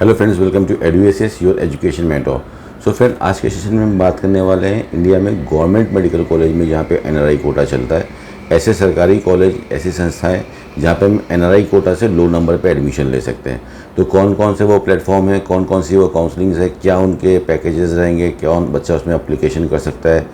Hello friends, welcome to Eduacious your education mentor. So friend, आज के session में हम बात करने वाले हैं इंडिया में गवर्नमेंट मेडिकल कॉलेज में जहाँ पे एनआरआई कोटा चलता है। ऐसे सरकारी कॉलेज, ऐसी संस्थाएं जहाँ पे हम एनआरआई कोटा से लो नंबर पे एडमिशन ले सकते हैं। तो कौन कौन से वो प्लेटफॉर्म है, कौन कौन सी वो काउंसलिंग्स है, क्या उनके पैकेजेस रहेंगे, कौन बच्चा उसमें अप्लीकेशन कर सकता है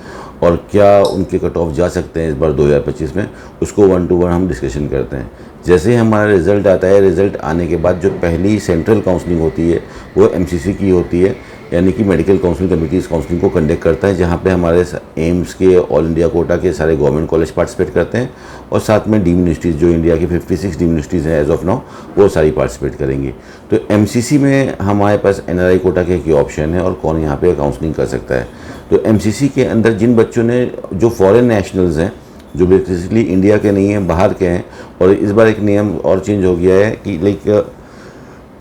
और क्या उनके कट ऑफ जा सकते हैं इस बार 2025 में, उसको 1 to 1 हम डिस्कशन करते हैं। जैसे ही हमारा रिज़ल्ट आता है, रिज़ल्ट आने के बाद जो पहली सेंट्रल काउंसलिंग होती है वो एमसीसी की होती है, यानी कि मेडिकल काउंसलिंग कमेटी इस काउंसलिंग को कंडक्ट करता है, जहाँ पे हमारे एम्स के, ऑल इंडिया कोटा के सारे गवर्नमेंट कॉलेज पार्टिसिपेट करते हैं और साथ में डीम्ड यूनिवर्सिटीज़, जो इंडिया की 56 डीम्ड यूनिवर्सिटीज़ हैं एज ऑफ नाउ, वो सारी पार्टिसिपेट करेंगी। तो एमसीसी में हमारे पास एनआरआई कोटा के क्या ऑप्शन है और कौन यहाँ पे काउंसलिंग कर सकता है। तो एमसीसी के अंदर जिन बच्चों ने, जो फॉरेन नेशनल्स हैं, जो बेसिकली इंडिया के नहीं हैं, बाहर के हैं, और इस बार एक नियम और चेंज हो गया है कि लाइक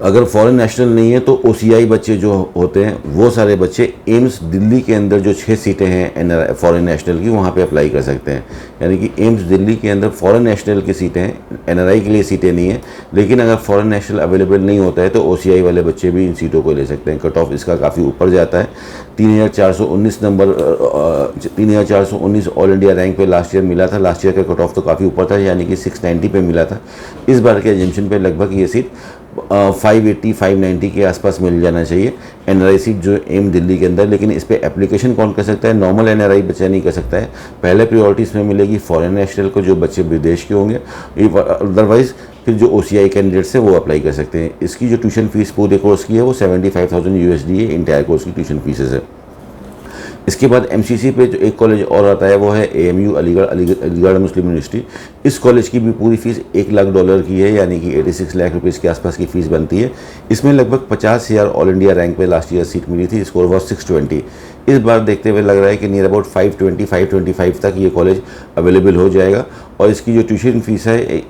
अगर फॉरेन नेशनल नहीं है तो ओसीआई बच्चे जो होते हैं वो सारे बच्चे एम्स दिल्ली के अंदर जो 6 सीटें हैं फॉरेन नेशनल की, वहाँ पे अप्लाई कर सकते हैं। यानी कि एम्स दिल्ली के अंदर फॉरेन नेशनल की सीटें हैं, एनआरआई के लिए सीटें नहीं है, लेकिन अगर फॉरेन नेशनल अवेलेबल नहीं होता है तो ओसीआई वाले बच्चे भी इन सीटों को ले सकते हैं। कट ऑफ इसका काफ़ी ऊपर जाता है। 3419 नंबर, 3419 ऑल इंडिया रैंक पे लास्ट ईयर मिला था। लास्ट ईयर का कट ऑफ तो काफ़ी ऊपर था, यानी कि 690 पे मिला था। इस बार के एजम्पशन पे लगभग ये सीट 580 590 के आसपास मिल जाना चाहिए, एनआरआई सीट जो एम दिल्ली के अंदर। लेकिन इस पर एप्लीकेशन कौन कर सकता है? नॉर्मल एनआरआई बच्चा नहीं कर सकता है। पहले प्रायोरिटी इसमें मिलेगी फॉरेन नेशनल को, जो बच्चे विदेश के होंगे। अदरवाइज फिर जो ओसीआई कैंडिडेट्स है वो अप्लाई कर सकते हैं। इसकी जो ट्यूशन फीस पूरे कोर्स की है वो 75,000 USD है, इंटायर कोर्स की ट्यूशन फीसेस है। इसके बाद एमसीसी पे जो एक कॉलेज और आता है वो है एएमयू, अलीगढ़ मुस्लिम यूनिवर्सिटी। इस कॉलेज की भी पूरी फीस $1,00,000 की है, यानी कि 86 लाख रुपये के आसपास की फ़ीस बनती है। इसमें लगभग 50,000 ऑल इंडिया रैंक पे लास्ट ईयर सीट मिली थी, स्कोर वॉज 620। इस बार देखते हुए लग रहा है कि नियर अबाउट 525 तक ये कॉलेज अवेलेबल हो जाएगा। और इसकी जो ट्यूशन फीस है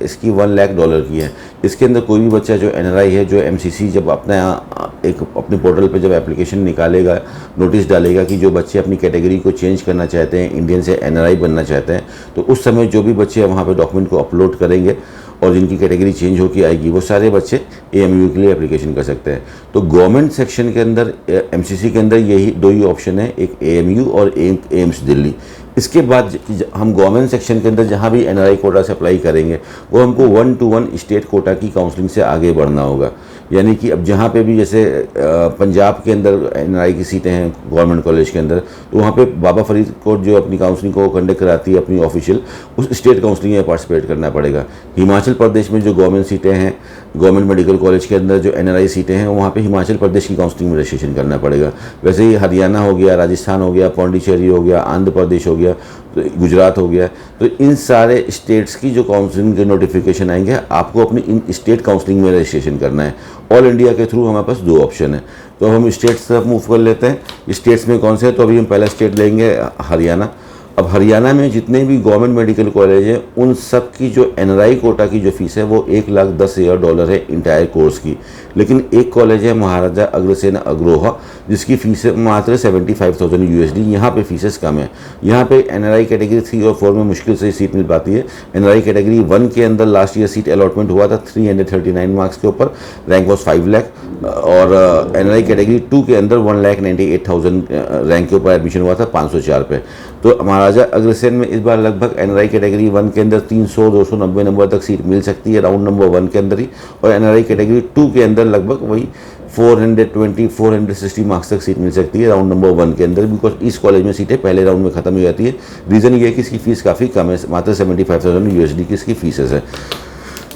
इसकी $1,00,000 की है। इसके अंदर कोई भी बच्चा जो एनआरआई है, जो एमसीसी जब अपने पोर्टल पे जब एप्लीकेशन निकालेगा, नोटिस डालेगा कि जो बच्चे अपनी कैटेगरी को चेंज करना चाहते हैं, इंडियन से एनआरआई बनना चाहते हैं, तो उस समय जो भी बच्चे वहाँ पे डॉक्यूमेंट को अपलोड करेंगे और जिनकी कैटेगरी चेंज होकर आएगी, वो सारे बच्चे एएमयू के लिए एप्लीकेशन कर सकते हैं। तो गवर्नमेंट सेक्शन के अंदर, एमसीसी के अंदर यही 2 ही ऑप्शन है, एक एएमयू और एक एम्स दिल्ली। इसके बाद हम गवर्नमेंट सेक्शन के अंदर जहाँ भी एनआरआई कोटा से अप्लाई करेंगे वो हमको 1 to 1 स्टेट कोटा की काउंसलिंग से आगे बढ़ना होगा। यानी कि अब जहाँ पे भी, जैसे पंजाब के अंदर एनआरआई की सीटें हैं गवर्नमेंट कॉलेज के अंदर, तो वहाँ पे बाबा फरीद कोट जो अपनी काउंसलिंग को कंडक्ट कराती है अपनी ऑफिशियल, उस स्टेट काउंसलिंग में पार्टिसिपेट करना पड़ेगा। हिमाचल प्रदेश में जो गवर्नमेंट सीटें हैं, गवर्नमेंट मेडिकल कॉलेज के अंदर जो एनआरआई सीटें हैं, वहाँ पे हिमाचल प्रदेश की काउंसलिंग में रजिस्ट्रेशन करना पड़ेगा। वैसे ही हरियाणा हो गया, राजस्थान हो गया, पौंडीचेरी हो गया, आंध्र प्रदेश हो गया, तो गुजरात हो गया। तो इन सारे स्टेट्स की जो काउंसलिंग के नोटिफिकेशन आएंगे, आपको अपनी इन स्टेट काउंसलिंग में रजिस्ट्रेशन करना है। ऑल इंडिया के थ्रू हमारे पास 2 ऑप्शन है। तो हम स्टेट्स तरफ मूव कर लेते हैं। स्टेट्स में कौन से हैं? तो अभी हम पहला स्टेट लेंगे हरियाणा। अब हरियाणा में जितने भी गवर्नमेंट मेडिकल कॉलेज हैं, उन सब की जो एनआरआई कोटा की जो फीस है वो $1,10,000 है इंटायर कोर्स की। लेकिन एक कॉलेज है महाराजा अग्रसेन अग्रोहा, जिसकी फीस है मात्र 75,000 USD। यहाँ पे फीसेस कम है। यहाँ पे एनआरआई कैटेगरी 3 और 4 में मुश्किल से सीट मिल पाती है। एनआरआई कैटेगरी 1 के अंदर लास्ट ईयर सीट अलॉटमेंट हुआ था 339 मार्क्स के ऊपर, रैंक वॉज 5 लाख। और एनआरआई कैटेगरी 2 के अंदर 1,98,000 रैंक के ऊपर एडमिशन हुआ था 504 पे। तो महाराजा अग्रसेन में इस बार लगभग एनआरआई कैटेगरी 1 के अंदर 300-290 नंबर तक सीट मिल सकती है, राउंड नंबर 1 के अंदर ही। और एनआरआई कैटेगरी 2 के अंदर लगभग वही 420-460 मार्क्स तक सीट मिल सकती है, राउंड नंबर 1 के अंदर। बिकॉज इस कॉलेज में सीटें पहले राउंड में खत्म हो जाती है। रीज़न ये है कि इसकी फ़ीस काफ़ी कम है, मात्र 75,000 USD की इसकी फीसेस है।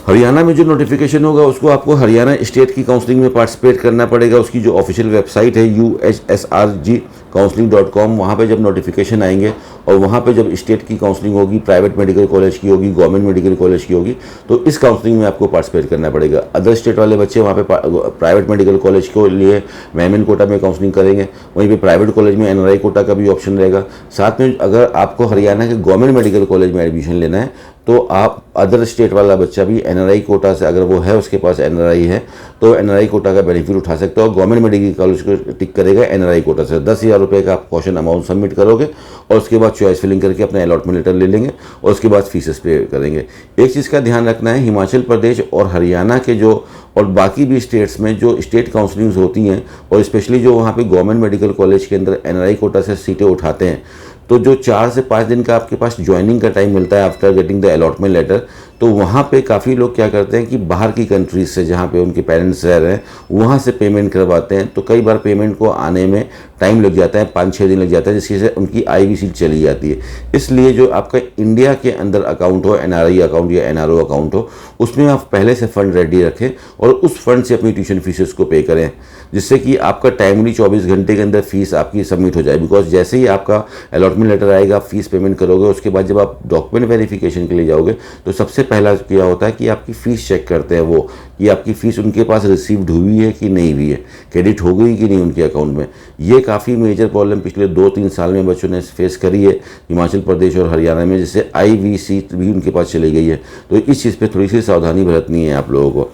हरियाणा में जो नोटिफिकेशन होगा उसको आपको हरियाणा स्टेट की काउंसलिंग में पार्टिसिपेट करना पड़ेगा। उसकी जो ऑफिशियल वेबसाइट है UHSRG-counseling.com, वहाँ पे जब नोटिफिकेशन आएंगे और वहाँ पे जब स्टेट की काउंसलिंग होगी, प्राइवेट मेडिकल कॉलेज की होगी, गवर्नमेंट मेडिकल कॉलेज की होगी, तो इस काउंसलिंग में आपको पार्टिसिपेट करना पड़ेगा। अदर स्टेट वाले बच्चे वहाँ पे प्राइवेट मेडिकल कॉलेज के लिए मेमन कोटा में काउंसलिंग करेंगे, वहीं पे प्राइवेट कॉलेज में एनआरआई कोटा का भी ऑप्शन रहेगा। साथ में अगर आपको हरियाणा के गवर्नमेंट मेडिकल कॉलेज में एडमिशन लेना है तो आप अदर स्टेट वाला बच्चा भी एनआरआई कोटा से, अगर वो है उसके पास एनआरआई है, तो एनआरआई कोटा का बेनिफिट उठा सकते हो। और गवर्नमेंट मेडिकल कॉलेज को टिक करेगा एनआरआई कोटा से। 10,000 रुपये का आप कॉशन अमाउंट सबमिट करोगे और उसके बाद बाद चॉइस फिलिंग करके अपना अलॉटमेंट लेटर ले लेंगे और उसके बाद फीसेस पे करेंगे। एक चीज़ का ध्यान रखना है, हिमाचल प्रदेश और हरियाणा के जो और बाकी भी स्टेट्स में जो स्टेट काउंसलिंग्स होती हैं और स्पेशली जो वहाँ पे गवर्नमेंट मेडिकल कॉलेज के अंदर एनआरआई कोटा से सीटें उठाते हैं, तो जो 4 से 5 दिन का आपके पास ज्वाइनिंग का टाइम मिलता है after getting the allotment letter, तो वहाँ पे काफ़ी लोग क्या करते हैं कि बाहर की कंट्रीज से जहाँ पे उनके पेरेंट्स रह रहे हैं वहाँ से पेमेंट करवाते हैं। तो कई बार पेमेंट को आने में टाइम लग जाता है, 5-6 दिन लग जाता है, जिसकी वजह से उनकी आईवी सीट चली जाती है। इसलिए जो आपका इंडिया के अंदर अकाउंट हो, एनआरआई अकाउंट या एनआरओ अकाउंट हो, उसमें आप पहले से फंड रेडी रखें और उस फंड से अपनी ट्यूशन फीसेस को पे करें, जिससे कि आपका टाइमली 24 घंटे के अंदर फीस आपकी सबमिट हो जाए। बिकॉज जैसे ही आपका अलॉटमेंट लेटर आएगा, आप फीस पेमेंट करोगे, उसके बाद जब आप डॉक्यूमेंट वेरिफिकेशन के लिए जाओगे तो सबसे पहला क्या होता है कि आपकी फ़ीस चेक करते हैं वो, कि आपकी फ़ीस उनके पास रिसीव्ड हुई है कि नहीं हुई है, क्रेडिट हो गई कि नहीं उनके अकाउंट में। ये काफ़ी मेजर प्रॉब्लम पिछले 2-3 साल में बच्चों ने फेस करी है हिमाचल प्रदेश और हरियाणा में, जिससे आईवी सीट भी उनके पास चली गई है। तो इस चीज़ पर थोड़ी सी सावधानी बरतनी है आप लोगों को।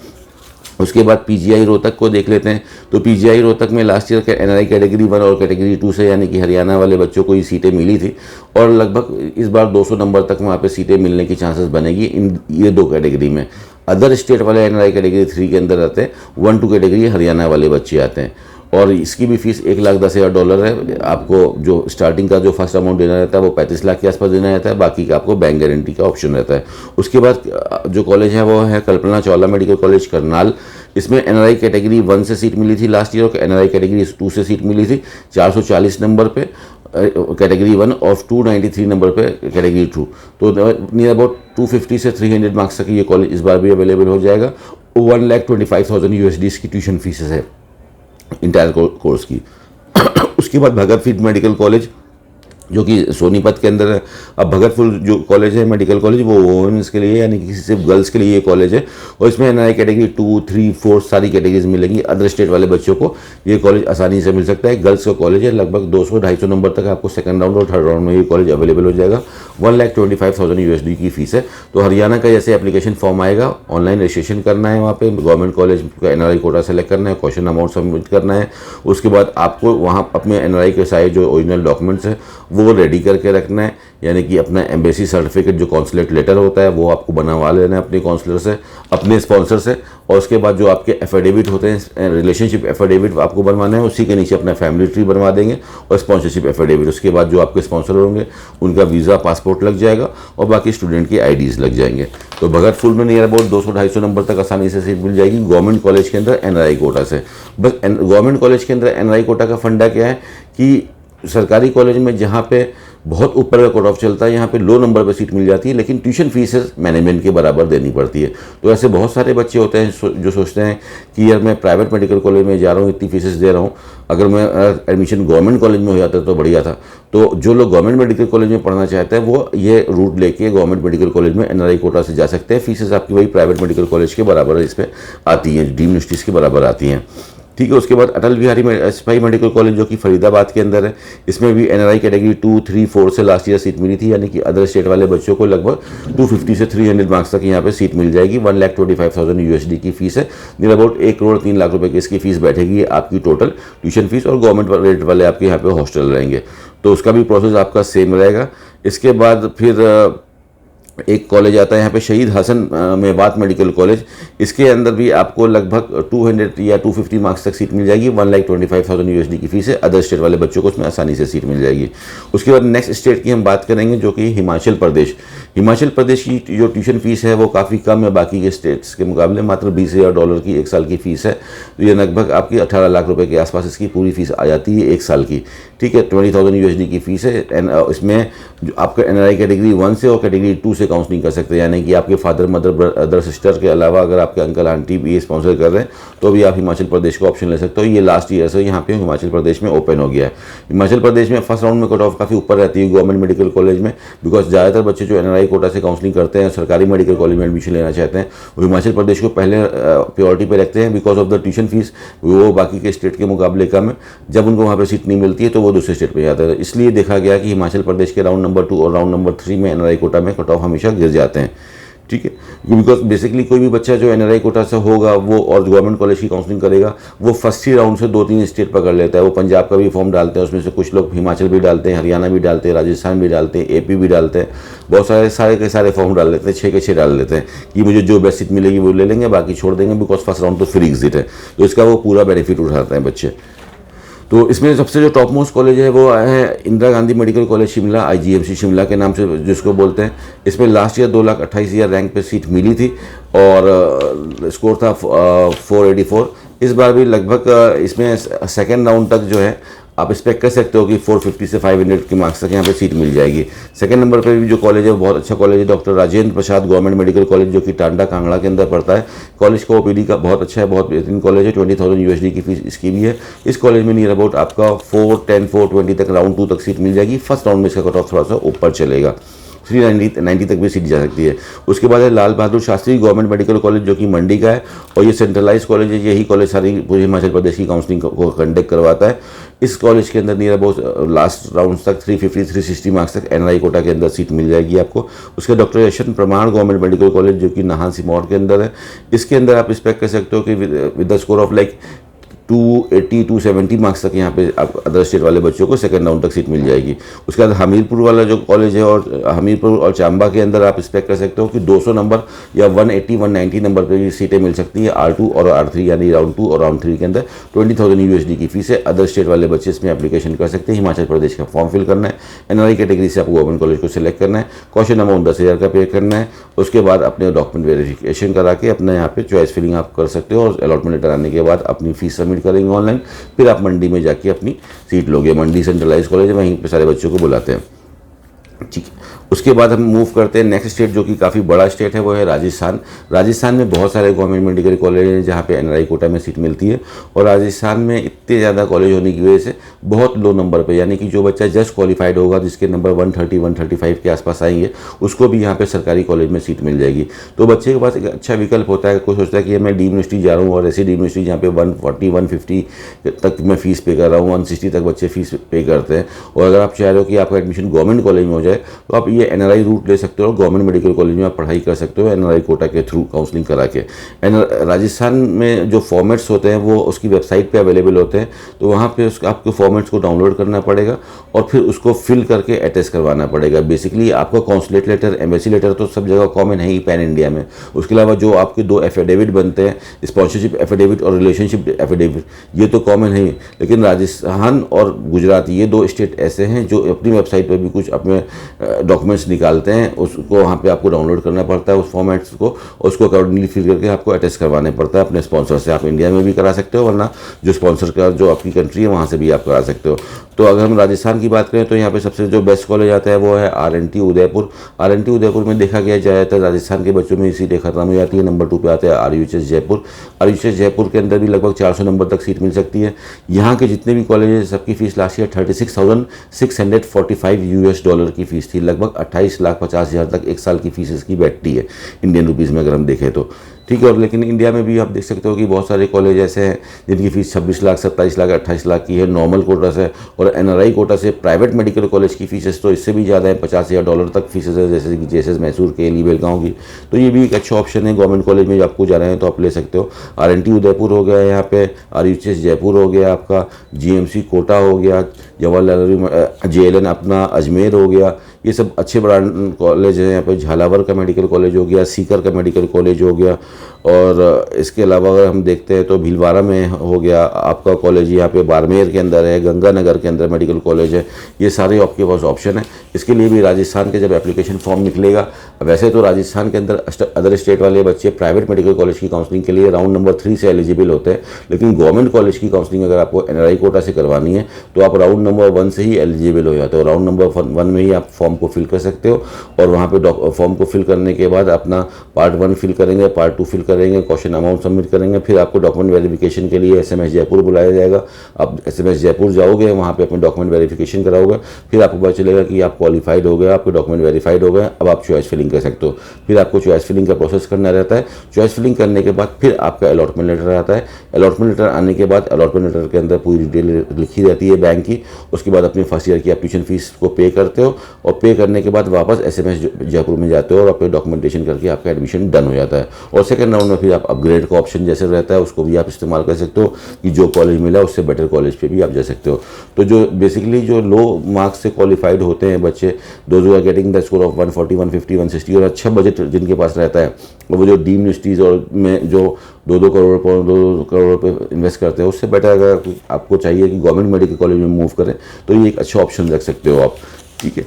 उसके बाद पीजीआई रोहतक को देख लेते हैं। तो पीजीआई रोहतक में लास्ट ईयर एनआरआई कैटेगरी 1 और कैटेगरी 2 से यानी कि हरियाणा वाले बच्चों को ये सीटें मिली थी और लगभग इस बार 200 नंबर तक वहाँ पे सीटें मिलने की चांसेस बनेगी इन ये 2 कैटेगरी में। अदर स्टेट वाले एनआरआई कैटेगरी 3 के अंदर आते हैं, 1-2 कैटेगरी हरियाणा वाले बच्चे आते हैं और इसकी भी फीस $1,10,000 है। आपको जो स्टार्टिंग का जो फर्स्ट अमाउंट देना रहता है वो 35 लाख के आसपास देना रहता है, बाकी का आपको बैंक गारंटी का ऑप्शन रहता है। उसके बाद जो कॉलेज है वो है कल्पना चावला मेडिकल कॉलेज करनाल। इसमें एनआरआई कैटेगरी 1 से सीट मिली थी लास्ट ईयर और एनआरआई कैटेगरी 2 से सीट मिली थी 440 नंबर पे कैटेगरी 1 और 293 नंबर पे कैटेगरी 2। तो नियर अबाउट 250 से 300 मार्क्स तक ये कॉलेज इस बार भी अवेलेबल हो जाएगा। $1,25,000 इसकी ट्यूशन फीसेस है इंटायर कोर्स की। उसके बाद भगत फीड मेडिकल कॉलेज जो कि सोनीपत के अंदर है। अब भगतपुर जो कॉलेज है मेडिकल कॉलेज वो वुमेन्स के लिए यानी कि सिर्फ गर्ल्स के लिए ये कॉलेज है और इसमें एनआरआई कैटेगरी 2, 3, 4 सारी कैटेगरीज मिलेंगी। अदर स्टेट वाले बच्चों को ये कॉलेज आसानी से मिल सकता है। गर्ल्स का कॉलेज है, लगभग 200-250 नंबर तक आपको सेकंड राउंड और थर्ड राउंड में ये कॉलेज अवेलेबल हो जाएगा। $1,25,000 की फीस है। तो हरियाणा का जैसे एप्लीकेशन फॉर्म आएगा, ऑनलाइन रजिस्ट्रेशन करना है, वहाँ पे गवर्नमेंट कॉलेज का एनआरआई कोटा सेलेक्ट करना है, क्वेश्चन अमाउंट सबमिट करना है। उसके बाद आपको वहाँ अपने एनआरआई के सारे जो ओरिजिनल डॉक्यूमेंट्स हैं वो रेडी करके रखना है, यानी कि अपना एम्बेसी सर्टिफिकेट जो कॉन्सुलेट लेटर होता है वो आपको बनवा लेना है अपने काउंसलर से, अपने स्पॉन्सर से। और उसके बाद जो आपके एफिडेविट होते हैं, रिलेशनशिप एफिडेविट आपको बनवाना है, उसी के नीचे अपना फैमिली ट्री बनवा देंगे और स्पॉन्सरशिप एफिडेविट। उसके बाद जो आपके स्पॉन्सर होंगे उनका वीज़ा पासपोर्ट लग जाएगा और बाकी स्टूडेंट की आईडीज़ लग जाएंगे। तो भगतपुर में नियर अबाउट 200-250 नंबर तक आसानी से सीट मिल जाएगी गवर्नमेंट कॉलेज के अंदर एनआरआई कोटा से। बस गवर्नमेंट कॉलेज के अंदर एनआरआई कोटा का फंडा क्या है कि सरकारी कॉलेज में जहाँ पे बहुत ऊपर का कट ऑफ चलता है, यहाँ पे लो नंबर पे सीट मिल जाती है, लेकिन ट्यूशन फीसेस मैनेजमेंट के बराबर देनी पड़ती है। तो ऐसे बहुत सारे बच्चे होते हैं जो सोचते हैं कि यार मैं प्राइवेट मेडिकल कॉलेज में जा रहा हूँ, इतनी फीसेस दे रहा हूँ, अगर मैं एडमिशन गवर्नमेंट कॉलेज में हो जाता तो बढ़िया था। तो जो लोग गवर्नमेंट मेडिकल कॉलेज में पढ़ना चाहते हैं वो ये रूट लेके गवर्नमेंट मेडिकल कॉलेज में एनआरआई कोटा से जा सकते हैं। फीसेस आपकी वही प्राइवेट मेडिकल कॉलेज के बराबर इस पर आती हैं, डीम्ड यूनिवर्सिटीज़ के बराबर आती हैं। ठीक है। उसके बाद अटल बिहारी वाजपेयी मेडिकल कॉलेज जो कि फरीदाबाद के अंदर है, इसमें भी एनआरआई कैटेगरी 2, 3, 4 से लास्ट ईयर सीट मिली थी, यानी कि अदर स्टेट वाले बच्चों को लगभग 250 से 300 मार्क्स तक यहाँ पे सीट मिल जाएगी। $1,25,000 की फीस है। नियर अबाउट 1,03,00,000 रुपये की इसकी फीस बैठेगी आपकी टोटल ट्यूशन फीस, और गवर्नमेंट रेट वाले आपके यहाँ पे हॉस्टल रहेंगे, तो उसका भी प्रोसेस आपका सेम रहेगा। इसके बाद फिर एक कॉलेज आता है यहाँ पे शहीद हसन मेवात मेडिकल कॉलेज, इसके अंदर भी आपको लगभग 200 या 250 मार्क्स तक सीट मिल जाएगी। $1,25,000 की फीस है। अदर स्टेट वाले बच्चों को उसमें आसानी से सीट मिल जाएगी। उसके बाद नेक्स्ट स्टेट की हम बात करेंगे जो कि हिमाचल प्रदेश। हिमाचल प्रदेश की जो ट्यूशन फीस है वो काफ़ी कम है बाकी के स्टेट्स के मुकाबले, मात्र $20,000 की 1 साल की फ़ीस है। तो ये लगभग आपकी 18 लाख रुपये के आसपास इसकी पूरी फीस आ जाती है 1 साल की। ठीक है, $20,000 की फ़ीस है। एंड इसमें जो आपका एनआरआई कैटेगरी 1 से और कैटेगरी 2 से काउंसलिंग कर सकते हैं, यानी कि आपके फादर मदर ब्रदर सिस्टर के अलावा अगर आपके अंकल आंटी भी ये स्पॉन्सर कर रहे हैं तो भी आप हिमाचल प्रदेश का ऑप्शन ले सकते हो। ये लास्ट ईयर से यहाँ पे हिमाचल प्रदेश में ओपन हो गया है। हिमाचल प्रदेश में फर्स्ट राउंड में कट ऑफ काफ़ी ऊपर रहती है गवर्नमेंट मेडिकल कॉलेज में, बिकॉज ज़्यादातर बच्चे जो एनआरआई कोटा से काउंसलिंग करते हैं, सरकारी मेडिकल कॉलेज में एडमिशन लेना चाहते हैं, वो हिमाचल प्रदेश को पहले प्योरिटी पे रखते हैं because of the tuition fees वो बाकी के स्टेट के मुकाबले कम है। जब उनको वहाँ पर सीट नहीं मिलती है तो वो दूसरे स्टेट पर जाते हैं। इसलिए देखा गया कि हिमाचल प्रदेश के राउंड नंबर 2 और राउंड नंबर 3 में एनआरआई कोटा में कट ऑफ हमेशा गिर जाते हैं। ठीक है, बिकॉज बेसिकली कोई भी बच्चा जो एनआरआई कोटा से होगा वो और गवर्नमेंट कॉलेज की काउंसलिंग करेगा, वो फर्स्ट ही राउंड से 2-3 स्टेट पकड़ लेता है। वो पंजाब का भी फॉर्म डालते हैं, उसमें से कुछ लोग हिमाचल भी डालते हैं, हरियाणा भी डालते हैं, राजस्थान भी डालते हैं, एपी भी डालते हैं, बहुत सारे के सारे फॉर्म डाल लेते हैं, 6 के 6 डाल लेते हैं कि मुझे जो बेस्ट सीट मिलेगी वो ले लेंगे, बाकी छोड़ देंगे, बिकॉज फर्स्ट राउंड तो फ्री एग्जिट है, तो इसका वो पूरा बेनिफिट उठाते हैं बच्चे। तो इसमें सबसे जो टॉप मोस्ट कॉलेज है वो है Indira Gandhi medical college Shimla, IGMC Shimla के नाम से जिसको बोलते हैं। इसमें लास्ट ईयर 2,28,000 रैंक पे सीट मिली थी और स्कोर था 484। इस बार भी लगभग इसमें सेकेंड राउंड तक जो है आप एक्सपेक्ट कर सकते हो कि 450 से 500 के मार्क्स तक यहाँ पे सीट मिल जाएगी। सेकंड नंबर पे भी जो कॉलेज है वो बहुत अच्छा कॉलेज है, doctor Rajendra Prasad government medical college, जो कि टांडा कांगड़ा के अंदर पड़ता है। कॉलेज का ओपीडी का बहुत अच्छा है, बहुत बेहतरीन कॉलेज है। 20,000 USD की फीस इसकी भी है। इस कॉलेज में नियर अबाउट आपका 410 420 तक राउंड 2 तक सीट मिल जाएगी। फर्स्ट राउंड में इसका कट ऑफ थोड़ा सा ऊपर चलेगा, 390 तक भी सीट जा सकती है। उसके बाद है Lal Bahadur Shastri government medical college, जो कि मंडी का है और ये सेंट्रलाइज कॉलेज है। यही कॉलेज सारी पूरे हिमाचल प्रदेश की काउंसलिंग को कंडक्ट करवाता है। इस कॉलेज के अंदर नियर अबाउट लास्ट राउंड तक 350 360 मार्क्स तक एनआरआई कोटा के अंदर सीट मिल जाएगी आपको। उसके डॉक्टर यशवंत प्रमाण गवर्नमेंट मेडिकल कॉलेज, जो कि नाहन सिमौर के अंदर है। इसके अंदर आप एक्सपेक्ट कर सकते हो कि with the score of like 280 270 marks तक यहाँ पे आप अदर स्टेट वाले बच्चों को सेकंड राउंड तक सीट मिल जाएगी। उसके बाद हमीरपुर वाला जो कॉलेज है और हमीरपुर और चांबा के अंदर आप एक्सपेक्ट कर सकते हो कि 200 नंबर या 180 190 नंबर पे भी सीटें मिल सकती है R2 और R3, यानी राउंड 2 और राउंड 3 के अंदर। 20,000 USD की फीस है। अदर स्टेट वाले बच्चे इसमें एप्लीकेशन कर सकते हैं। हिमाचल प्रदेश का फॉर्म फिल करना है, एनआरआई कैटेगरी से आपको गवर्नमेंट कॉलेज को सिलेक्ट करना है, कॉशन अमाउंट 10,000 का पे करना है। उसके बाद अपने डॉक्यूमेंट वेरिफिकेशन करा के अपने यहाँ पे चॉइस फिलिंग आप कर सकते हो और अलॉटमेंट लेटर आने के बाद अपनी फीस सबमिट करेंगे ऑनलाइन। फिर आप मंडी में जाके अपनी सीट लोगे। मंडी सेंट्रलाइज कॉलेज है, वहीं पे सारे बच्चों को बुलाते हैं, ठीक है। उसके बाद हम मूव करते हैं नेक्स्ट स्टेट, जो कि काफ़ी बड़ा स्टेट है, वो है राजस्थान। राजस्थान में बहुत सारे गवर्नमेंट मेडिकल कॉलेज हैं जहाँ पे एनआरआई कोटा में सीट मिलती है और राजस्थान में इतने ज़्यादा कॉलेज होने की वजह से बहुत लो नंबर पे, यानी कि जो बच्चा जस्ट क्वालिफाइड होगा, जिसके नंबर 130 135 के आसपास आएंगे, उसको भी यहाँ पे सरकारी कॉलेज में सीट मिल जाएगी। तो बच्चे के पास एक अच्छा विकल्प होता है। कोई सोचता है कि मैं डी यूनिवर्सिटी जा रहा हूँ और ऐसी डी यूनिवर्सिटी जहाँ पे 140 150 तक मैं फीस पे कर रहा हूँ, 160 तक बच्चे फीस पे करते हैं, और अगर आप चाह रहे हो कि आपका एडमिशन गवर्नमेंट कॉलेज में हो जाए तो आप ये एनआरआई रूट ले सकते हो। गवर्नमेंट मेडिकल कॉलेज में आप पढ़ाई कर सकते हो एनआरआई कोटा के थ्रू काउंसलिंग करा के। राजस्थान में जो फॉर्मेट्स होते हैं वो उसकी वेबसाइट पे अवेलेबल होते हैं, तो वहाँ पे आपको फॉर्मेट्स को डाउनलोड करना पड़ेगा और फिर उसको फिल करके अटैच करवाना पड़ेगा। बेसिकली आपका कॉन्सुलेट लेटर, एम्बेसी लेटर तो सब जगह कॉमन है ही पैन इंडिया में। उसके अलावा जो आपके 2 एफिडेविट बनते हैं, स्पॉन्सरशिप एफिडेविट और रिलेशनशिप एफिडेविट, ये तो कॉमन है ही। लेकिन राजस्थान और गुजरात, ये 2 स्टेट ऐसे हैं जो अपनी वेबसाइट पर भी कुछ अपने डॉक्यूमेंट्स निकालते हैं, उसको वहाँ पे आपको डाउनलोड करना पड़ता है उस फॉर्मेट्स को, उसको अकॉर्डिंगली फिल करके आपको अटैच करवाने पड़ता है अपने स्पॉन्सर से। आप इंडिया में भी करा सकते हो, वरना जो स्पॉन्सर का जो आपकी कंट्री है वहाँ से भी आप करा सकते हो। तो अगर हम राजस्थान की बात करें तो यहाँ पे सबसे जो बेस्ट कॉलेज आता है वो है RNT उदयपुर। RNT उदयपुर में देखा गया ज़्यादातर राजस्थान के बच्चों में इसी देखा खत्म हो जाती है। नंबर 2 पे आता है RUHS जयपुर। RUHS जयपुर के अंदर भी लगभग 400 नंबर तक सीट मिल सकती है। यहाँ के जितने भी कॉलेज हैं सबकी फीस लास्ट ईयर $36,645 की फीस थी। लगभग 28,50,000 तक एक साल की फीस इसकी बैठती है इंडियन रुपीज़ में अगर हम देखें तो, ठीक है। और लेकिन इंडिया में भी आप देख सकते हो कि बहुत सारे कॉलेज ऐसे हैं जिनकी फीस 26 लाख 27 लाख 28 लाख की है नॉर्मल कोटा से, और एनआरआई कोटा से प्राइवेट मेडिकल कॉलेज की फीसेस तो इससे भी ज़्यादा है, $50,000 तक फीसेस है, जैसे कि JSS मैसूर के, ली बेलगांव की। तो ये भी एक अच्छा ऑप्शन है। गवर्नमेंट कॉलेज में आपको जा रहे हैं तो आप ले सकते हो। RNT उदयपुर हो गया यहाँ पे, RUHS जयपुर हो गया आपका, GMC कोटा हो गया, जवाहरलाल JLN अपना अजमेर हो गया, ये सब अच्छे ब्रांड कॉलेज हैं। यहाँ पे झालावाड़ का मेडिकल कॉलेज हो गया, सीकर का मेडिकल कॉलेज हो गया, और इसके अलावा अगर हम देखते हैं तो भीलवाड़ा में हो गया आपका कॉलेज, यहाँ पे बाड़मेर के अंदर है, गंगानगर के अंदर मेडिकल कॉलेज है। ये सारे आपके पास ऑप्शन है। इसके लिए भी राजस्थान के जब एप्लीकेशन फॉर्म निकलेगा, वैसे तो राजस्थान के अंदर अदर स्टेट वाले बच्चे प्राइवेट मेडिकल कॉलेज की काउंसलिंग के लिए राउंड नंबर 3 से एलिजिबल होते हैं, लेकिन गवर्नमेंट कॉलेज की काउंसलिंग अगर आपको एनआरआई कोटा से करवानी है तो आप राउंड नंबर 1 से ही एलिजिबल हो जाते हो। राउंड नंबर 1 में ही आप फॉर्म को फिल कर सकते हो, और वहाँ पे फॉर्म को फिल करने के बाद अपना पार्ट 1 फिल करेंगे, पार्ट 2 फिल करेंगे, क्वेश्चन अमाउंट सबमिट करेंगे, फिर आपको डॉक्यूमेंट वेरिफिकेशन के लिए SMS जयपुर बुलाया जाएगा। आप SMS जयपुर जाओगे, वहाँ पे अपने डॉक्यूमेंट वेरिफिकेशन कराओगे, फिर आपको पता चलेगा कि आप क्वालिफाइड हो गए, आपके डॉक्यूमेंट वेरीफाइड हो गए, अब आप चॉइस फिलिंग कर सकते हो। फिर आपको चॉइस फिलिंग का प्रोसेस करना रहता है। चॉइस फिलिंग करने के बाद फिर आपका अलॉटमेंट लेटर आता है। अलॉटमेंट लेटर आने के बाद अलॉटमेंट लेटर के अंदर पूरी डिटेल लिखी रहती है बैंक की। उसके बाद अपनी फर्स्ट ईयर की एप्लीकेशन फीस को पे करते हो और और पे करने के बाद वापस SMS जयपुर में जाते हो और अपने डॉक्यूमेंटेशन करके आपका एडमिशन डन हो जाता है। और सेकंड राउंड में फिर आप अपग्रेड का ऑप्शन जैसे रहता है उसको भी आप इस्तेमाल कर सकते हो कि जो कॉलेज मिला उससे बेटर कॉलेज पे भी आप जा सकते हो। तो जो बेसिकली जो लो मार्क्स से क्वालिफाइड होते हैं बच्चे, those who are getting the score of 140, 150, 160 और अच्छा बजट जिनके पास रहता है, और वो जो डीम यूनिवर्सिटीज़ और में जो 2-2 करोड़ 2 करोड़ रुपये इन्वेस्ट करते हैं, उससे बेटर अगर आपको चाहिए कि गवर्नमेंट मेडिकल कॉलेज में मूव करें तो ये एक अच्छा ऑप्शन रख सकते हो आप। ठीक है,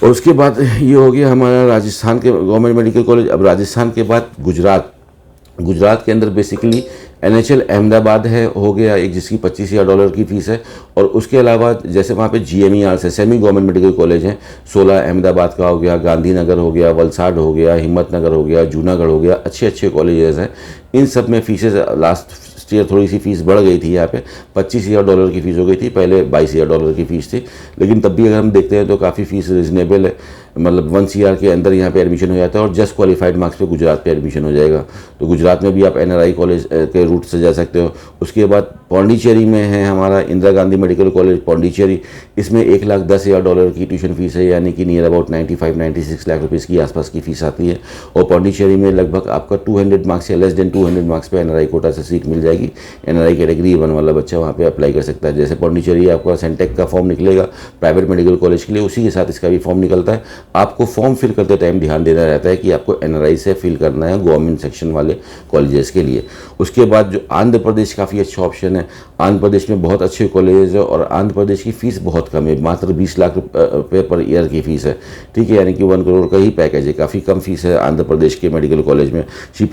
और उसके बाद ये हो गया हमारा राजस्थान के गवर्नमेंट मेडिकल कॉलेज। अब राजस्थान के बाद गुजरात के अंदर बेसिकली NHL अहमदाबाद है हो गया एक, जिसकी $25,000 की फ़ीस है। और उसके अलावा जैसे वहाँ पे GMER है, सेमी गवर्नमेंट मेडिकल कॉलेज हैं, 16 अहमदाबाद का हो गया, गांधीनगर हो गया, वलसाड हो गया, हिम्मतनगर हो गया, जूनागढ़ हो गया, अच्छे अच्छे कॉलेजेस हैं। इन सब में फीसेज लास्ट ईयर थोड़ी सी फीस बढ़ गई थी, यहाँ पे $25,000 की फ़ीस हो गई थी, पहले $22,000 की फ़ीस थी। लेकिन तब भी अगर हम देखते हैं तो काफ़ी फ़ीस रिजनेबल है, मतलब 1 CR के अंदर यहाँ पे एडमिशन हो जाता है और जस्ट क्वालिफाइड मार्क्स पे गुजरात पे एडमिशन हो जाएगा। तो गुजरात में भी आप NRI कॉलेज के रूट से जा सकते हो। उसके बाद पौंडीचेरी में है हमारा इंदिरा गांधी मेडिकल कॉलेज पौंडीचेरी, इसमें $1,10,000 की ट्यूशन फीस है, यानी कि नियर अबाउट 95-96 लाख रुपीज़ की आसपास की फ़ीस आती है। और पौंडीचेरी में लगभग आपका 200 मार्क्स या लेस देन 200 मार्क्स पे NRI कोटा से सीट मिल जाएगी। NRI कैटेगरी 1 वाला बच्चा वहाँ पे अप्लाई कर सकता है। जैसे पौंडीचेरी आपका सेंटेक का फॉर्म निकलेगा प्राइवेट मेडिकल कॉलेज के लिए, उसी के साथ इसका भी फॉर्म निकलता है। आपको फॉर्म फिल करते टाइम ध्यान देना रहता है कि आपको NRI से फिल करना है गवर्नमेंट सेक्शन वाले कॉलेजेस के लिए। उसके बाद जो आंध्र प्रदेश काफ़ी अच्छा ऑप्शन है। आंध्र प्रदेश में बहुत अच्छे कॉलेज है और आंध्र प्रदेश की फ़ीस बहुत कम है, मात्र 20 लाख रुपये पर ईयर की फ़ीस है। ठीक है, यानी कि 1 करोड़ का ही पैकेज है, काफ़ी कम फीस है आंध्र प्रदेश के मेडिकल कॉलेज में। श्री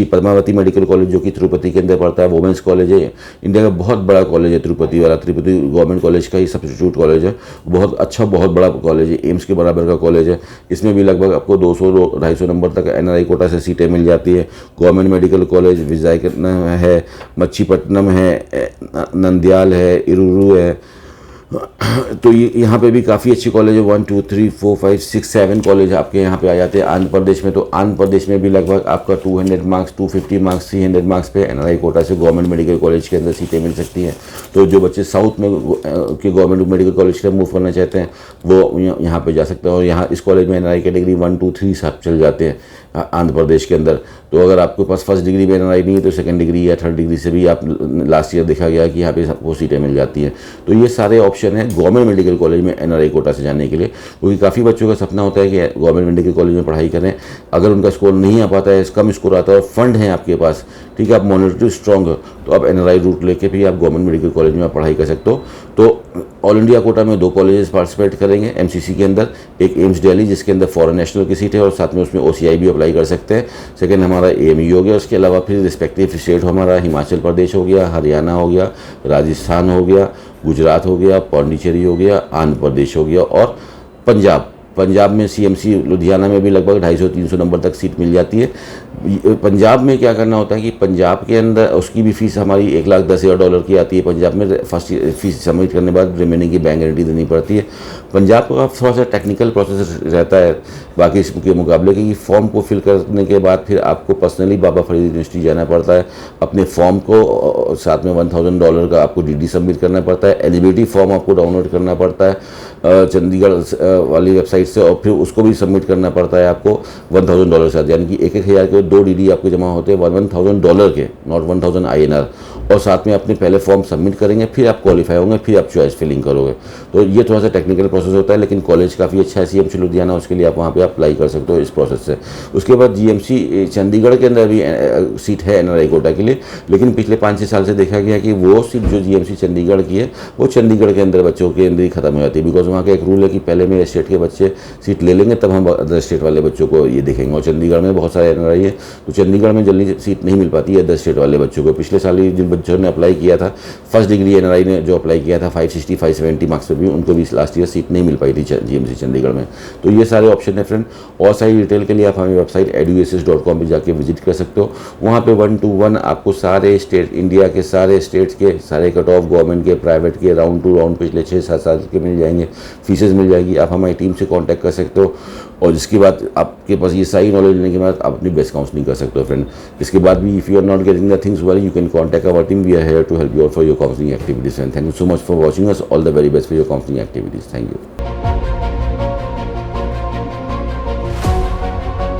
पद्मावती मेडिकल कॉलेज जो कि तिरुपति के अंदर पड़ता है, वुमेंस कॉलेज है, इंडिया का बहुत बड़ा कॉलेज है तिरुपति वाला। तिरुपति गवर्नमेंट कॉलेज का ही सब्सिट्यूट कॉलेज है, बहुत अच्छा बहुत बड़ा कॉलेज है, एम्स के बराबर का कॉलेज है। इसमें भी लगभग आपको 200-250 नंबर तक NRI कोटा से सीटें मिल जाती है। गवर्नमेंट मेडिकल कॉलेज विशाखापट्टनम है, मच्छीपट्टनम है, नंदयाल है, इरुरू है। तो ये यहाँ पे भी काफ़ी अच्छे कॉलेज है, 1 2 3 4 5 6 7 कॉलेज आपके यहाँ पे आ जाते हैं आंध्र प्रदेश में। तो आंध्र प्रदेश में भी लगभग आपका 200 मार्क्स 250 मार्क्स 300 मार्क्स पे NRI कोटा से गवर्नमेंट मेडिकल कॉलेज के अंदर सीटें मिल सकती हैं। तो जो बच्चे साउथ में के गवर्नमेंट मेडिकल कॉलेज के लिए मूव करना चाहते हैं वो यहाँ पे जा सकते हैं। और यहाँ इस कॉलेज में NRI कैटेगरी 1 2 3 सब चल जाते हैं आंध्र प्रदेश के अंदर। तो अगर आपके पास फर्स्ट डिग्री में NRI नहीं है तो सेकंड डिग्री या थर्ड डिग्री से भी आप लास्ट ईयर देखा गया कि यहाँ पे सबको सीटें मिल जाती हैं। तो ये सारे ऑप्शन हैं गवर्नमेंट मेडिकल कॉलेज में NRI कोटा से जाने के लिए, क्योंकि काफ़ी बच्चों का सपना होता है कि गवर्नमेंट मेडिकल कॉलेज में पढ़ाई करें। अगर उनका स्कोर नहीं आ पाता है, कम स्कोर आता है और फंड है आपके पास, ठीक है, आप मॉनिटरी स्ट्रॉन्ग हो, तो आप NRI रूट लेके भी आप गवर्नमेंट मेडिकल कॉलेज में पढ़ाई कर सकते हो। तो ऑल इंडिया कोटा में 2 कॉलेजेस पार्टिसिपेट करेंगे MCC के अंदर, एक एम्स दिल्ली जिसके अंदर फॉरेन नेशनल की सीट है और साथ में उसमें OCI भी अप्लाई कर सकते हैं। सेकंड हमारा AMU हो गया। उसके अलावा फिर रिस्पेक्टिव स्टेट हमारा हिमाचल प्रदेश हो गया, हरियाणा हो गया, राजस्थान हो गया, गुजरात हो गया, पौंडीचेरी हो गया, आंध्र प्रदेश हो गया और पंजाब में CMC लुधियाना में भी लगभग 250-300 नंबर तक सीट मिल जाती है। पंजाब में क्या करना होता है कि पंजाब के अंदर उसकी भी फ़ीस हमारी $1,10,000 की आती है। पंजाब में फर्स्ट फीस सबमिट करने के बाद रिमेनिंग की बैंक गारंटी देनी पड़ती है। पंजाब का थोड़ा सा टेक्निकल प्रोसेस रहता है बाकी इसके मुकाबले, कि फॉर्म को फिल करने के बाद फिर आपको पर्सनली बाबा फरीद यूनिवर्सिटी जाना पड़ता है। अपने फॉर्म को साथ में $1,000 का आपको DD सबमिट करना पड़ता है। एलिजिबिलिटी फॉर्म आपको डाउनलोड करना पड़ता है चंडीगढ़ वाली वेबसाइट से, और फिर उसको भी सबमिट करना पड़ता है आपको $1,000 के साथ, यानी कि 1,000 के 2 DD आपके जमा होते हैं $1,000 के, नॉट 1,000 INR। और साथ में अपने पहले फॉर्म सबमिट करेंगे, फिर आप क्वालिफाई होंगे, फिर आप चॉइस फिलिंग करोगे। तो ये थोड़ा सा टेक्निकल प्रोसेस होता है, लेकिन कॉलेज काफ़ी अच्छा है CMC लुधियाना, उसके लिए आप वहाँ पे अप्लाई कर सकते हो इस प्रोसेस से। उसके बाद GMC चंडीगढ़ के अंदर भी सीट है NRI कोटा के लिए, लेकिन पिछले 5-6 साल से देखा गया कि वो सीट जो GMC चंडीगढ़ की है वो चंडीगढ़ के अंदर बच्चों के अंदर ही खत्म हो जाती है। बिकॉज वहाँ का एक रूल है कि पहले मेरे स्टेट के बच्चे सीट ले लेंगे तब हम अदर स्टेट वाले बच्चों को ये देखेंगे। और चंडीगढ़ में बहुत सारे NRI है, तो चंडीगढ़ में जल्दी सीट नहीं मिल पाती है अदर स्टेट वाले बच्चों को। पिछले साल ही जिन बच्चों ने अप्लाई किया था फर्स्ट डिग्री NRI ने जो अप्लाई किया था 560-570 मार्क्स पे भी, उनको भी लास्ट ईयर सीट नहीं मिल पाई थी GMC चंडीगढ़ में। तो ये सारे ऑप्शन है फ्रेंड। और सारी डिटेल के लिए आप हमारी वेबसाइट eduassist.com पे जाके विजिट कर सकते हो। वहाँ पे 1 to 1 आपको सारे स्टेट, इंडिया के सारे स्टेट्स के सारे कट ऑफ, गवर्नमेंट के, प्राइवेट के, राउंड टू राउंड पिछले 6-7 साल के मिल जाएंगे, फीसेज मिल जाएगी। आप हमारी टीम से कॉन्टैक्ट कर सकते हो और जिसके बाद आपके पास ये सारी नॉलेज लेने के बाद आप अपनी बेस्ट काउंसलिंग कर सकते हो फ्रेंड। इसके बाद भी if you are not getting the things well, you can contact our team. We are here to help you out for your counselling activities. And thank you so much for watching us. All the very best for your counselling activities. Thank you.